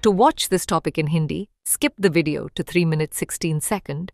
To watch this topic in Hindi, skip the video to 3 minutes 16 seconds.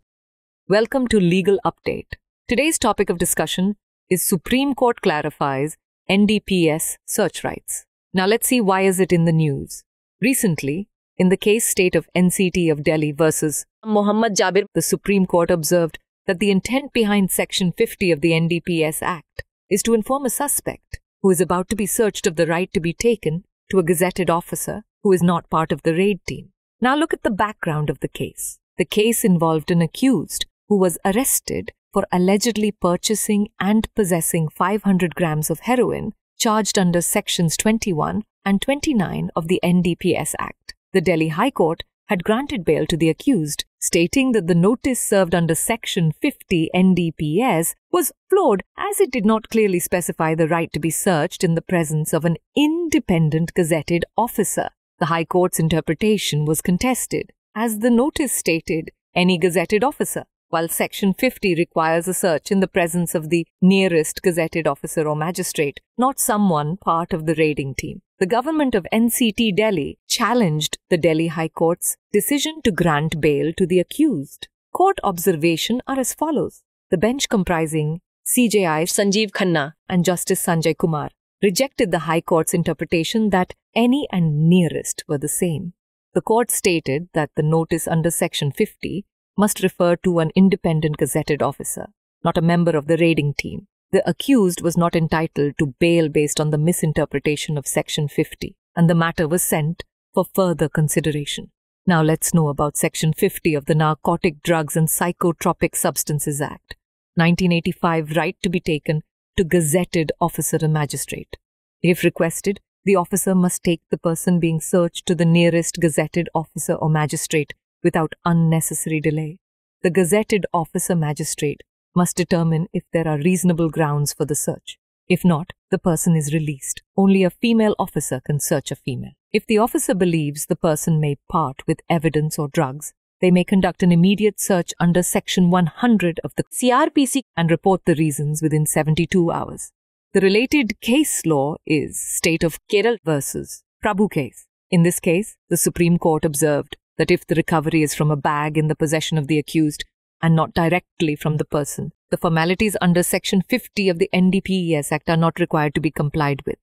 Welcome to Legal Update. Today's topic of discussion is Supreme Court clarifies NDPS search rights. Now let's see why is it in the news. Recently, in the case State of NCT of Delhi versus Mohammad Jabir, the Supreme Court observed that the intent behind Section 50 of the NDPS Act is to inform a suspect who is about to be searched of the right to be taken to a gazetted officer who is not part of the raid team. Now look at the background of the case. The case involved an accused who was arrested for allegedly purchasing and possessing 500 grams of heroin charged under Sections 21 and 29 of the NDPS Act. The Delhi High Court had granted bail to the accused, stating that the notice served under Section 50 NDPS was flawed as it did not clearly specify the right to be searched in the presence of an independent gazetted officer. The High Court's interpretation was contested, as the notice stated any gazetted officer, while Section 50 requires a search in the presence of the nearest gazetted officer or magistrate, not someone part of the raiding team. The government of NCT Delhi challenged the Delhi High Court's decision to grant bail to the accused. Court observation are as follows. The bench comprising CJI Sanjeev Khanna and Justice Sanjay Kumar rejected the High Court's interpretation that any and nearest were the same. The court stated that the notice under Section 50 must refer to an independent gazetted officer, not a member of the raiding team. The accused was not entitled to bail based on the misinterpretation of Section 50, and the matter was sent for further consideration. Now let's know about Section 50 of the Narcotic Drugs and Psychotropic Substances Act, 1985, right to be taken to gazetted officer and magistrate. If requested, the officer must take the person being searched to the nearest gazetted officer or magistrate without unnecessary delay. The gazetted officer magistrate must determine if there are reasonable grounds for the search. If not, the person is released. Only a female officer can search a female. If the officer believes the person may part with evidence or drugs, they may conduct an immediate search under Section 100 of the CRPC and report the reasons within 72 hours. The related case law is State of Kerala versus Prabhu case. In this case, the Supreme Court observed that if the recovery is from a bag in the possession of the accused and not directly from the person, the formalities under Section 50 of the NDPS Act are not required to be complied with.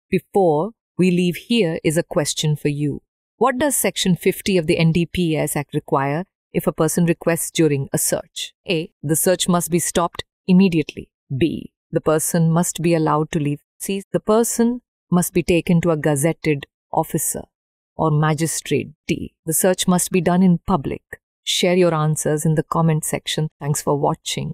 Before we leave, here is a question for you. What does Section 50 of the NDPS Act require if a person requests during a search? A. The search must be stopped immediately. B. The person must be allowed to leave. C. The person must be taken to a gazetted officer or magistrate. D. The search must be done in public. Share your answers in the comment section. Thanks for watching.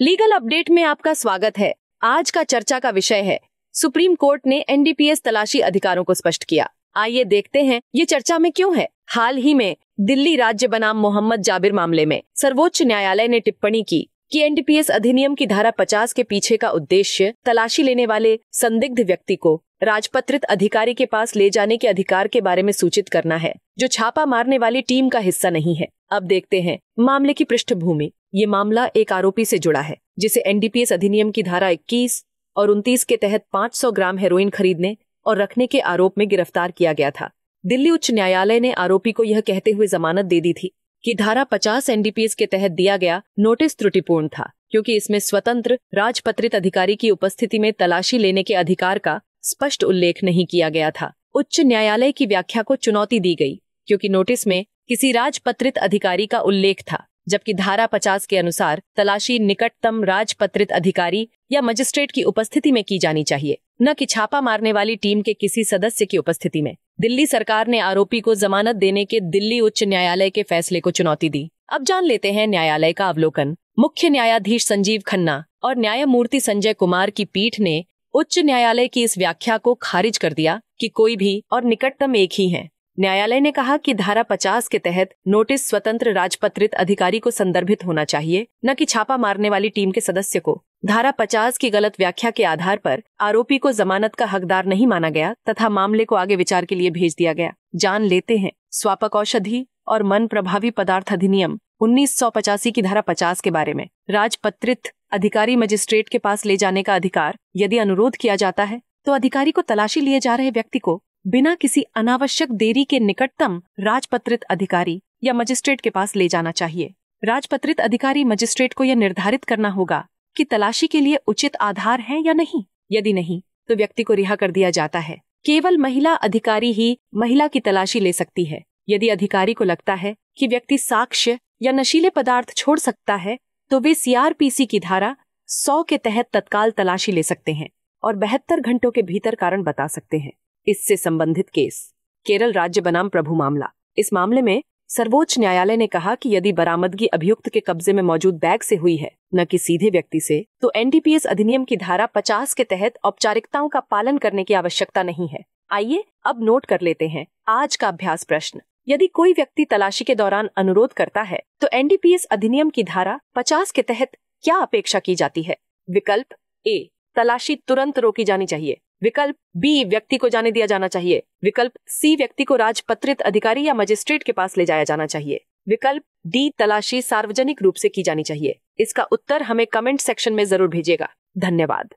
Legal update में आपका स्वागत है। आज का चर्चा का विषय है सुप्रीम कोर्ट ने एनडीपीएस तलाशी अधिकारों को स्पष्ट किया। आइए देखते हैं ये चर्चा में क्यों है। हाल ही में दिल्ली राज्य बनाम मोहम्मद जाबिर मामले में सर्वोच्च न्यायालय ने टिप्पणी की कि एनडीपीएस अधिनियम की धारा 50 के पीछे का उद्देश्य तलाशी लेने वाले संदिग्ध व्यक्ति को राजपत्रित अधिकारी के पास ले जाने के अधिकार के बारे में सूचित करना है, जो छापा मारने वाली टीम का हिस्सा नहीं है। अब देखते हैं मामले की पृष्ठभूमि। ये मामला एक आरोपी से जुड़ा है जिसे एनडीपीएस अधिनियम की धारा 21 और 29 के तहत 500 ग्राम हेरोइन खरीदने और रखने के आरोप में गिरफ्तार किया गया था। दिल्ली उच्च न्यायालय ने आरोपी को यह कहते हुए जमानत दे दी थी कि धारा 50 एनडीपीएस के तहत दिया गया नोटिस त्रुटिपूर्ण था, क्योंकि इसमें स्वतंत्र राजपत्रित अधिकारी की उपस्थिति में तलाशी लेने के अधिकार का स्पष्ट उल्लेख नहीं किया गया था। उच्च न्यायालय की व्याख्या को चुनौती दी गई, क्योंकि नोटिस में किसी राजपत्रित अधिकारी का उल्लेख था, जबकि धारा 50 के अनुसार तलाशी निकटतम राजपत्रित अधिकारी या मजिस्ट्रेट की उपस्थिति में की जानी चाहिए, न कि छापा मारने वाली टीम के किसी सदस्य की उपस्थिति में। दिल्ली सरकार ने आरोपी को जमानत देने के दिल्ली उच्च न्यायालय के फैसले को चुनौती दी। अब जान लेते हैं न्यायालय का अवलोकन। मुख्य न्यायाधीश संजीव खन्ना और न्यायमूर्ति संजय कुमार की पीठ ने उच्च न्यायालय की इस व्याख्या को खारिज कर दिया कि कोई भी और निकटतम एक ही है। न्यायालय ने कहा कि धारा 50 के तहत नोटिस स्वतंत्र राजपत्रित अधिकारी को संदर्भित होना चाहिए, न कि छापा मारने वाली टीम के सदस्य को। धारा 50 की गलत व्याख्या के आधार पर आरोपी को जमानत का हकदार नहीं माना गया तथा मामले को आगे विचार के लिए भेज दिया गया। जान लेते हैं स्वापक औषधि और मन प्रभावी पदार्थ अधिनियम 1985 की धारा 50 के बारे में। राजपत्रित अधिकारी मजिस्ट्रेट के पास ले जाने का अधिकार यदि अनुरोध किया जाता है तो अधिकारी को तलाशी लिए जा रहे व्यक्ति को बिना किसी अनावश्यक देरी के निकटतम राजपत्रित अधिकारी या मजिस्ट्रेट के पास ले जाना चाहिए। राजपत्रित अधिकारी मजिस्ट्रेट को यह निर्धारित करना होगा कि तलाशी के लिए उचित आधार है या नहीं। यदि नहीं तो व्यक्ति को रिहा कर दिया जाता है। केवल महिला अधिकारी ही महिला की तलाशी ले सकती है। यदि अधिकारी को लगता है कि व्यक्ति साक्ष्य या नशीले पदार्थ छोड़ सकता है तो वे CRPC की धारा 100 के तहत तत्काल तलाशी ले सकते हैं और 72 घंटों के भीतर कारण बता सकते हैं। इससे संबंधित केस केरल राज्य बनाम प्रभु मामला। इस मामले में सर्वोच्च न्यायालय ने कहा कि यदि बरामदगी अभियुक्त के कब्जे में मौजूद बैग से हुई है न कि सीधे व्यक्ति से, तो NDPS अधिनियम की धारा 50 के तहत औपचारिकताओं का पालन करने की आवश्यकता नहीं है। आइए अब नोट कर लेते हैं आज का अभ्यास प्रश्न। यदि कोई व्यक्ति तलाशी के दौरान अनुरोध करता है तो NDPS अधिनियम की धारा 50 के तहत क्या अपेक्षा की जाती है? विकल्प A, तलाशी तुरंत रोकी जानी चाहिए। विकल्प B, व्यक्ति को जाने दिया जाना चाहिए। विकल्प C, व्यक्ति को राजपत्रित अधिकारी या मजिस्ट्रेट के पास ले जाया जाना चाहिए। विकल्प D, तलाशी सार्वजनिक रूप से की जानी चाहिए। इसका उत्तर हमें कमेंट सेक्शन में जरूर भेजिएगा। धन्यवाद।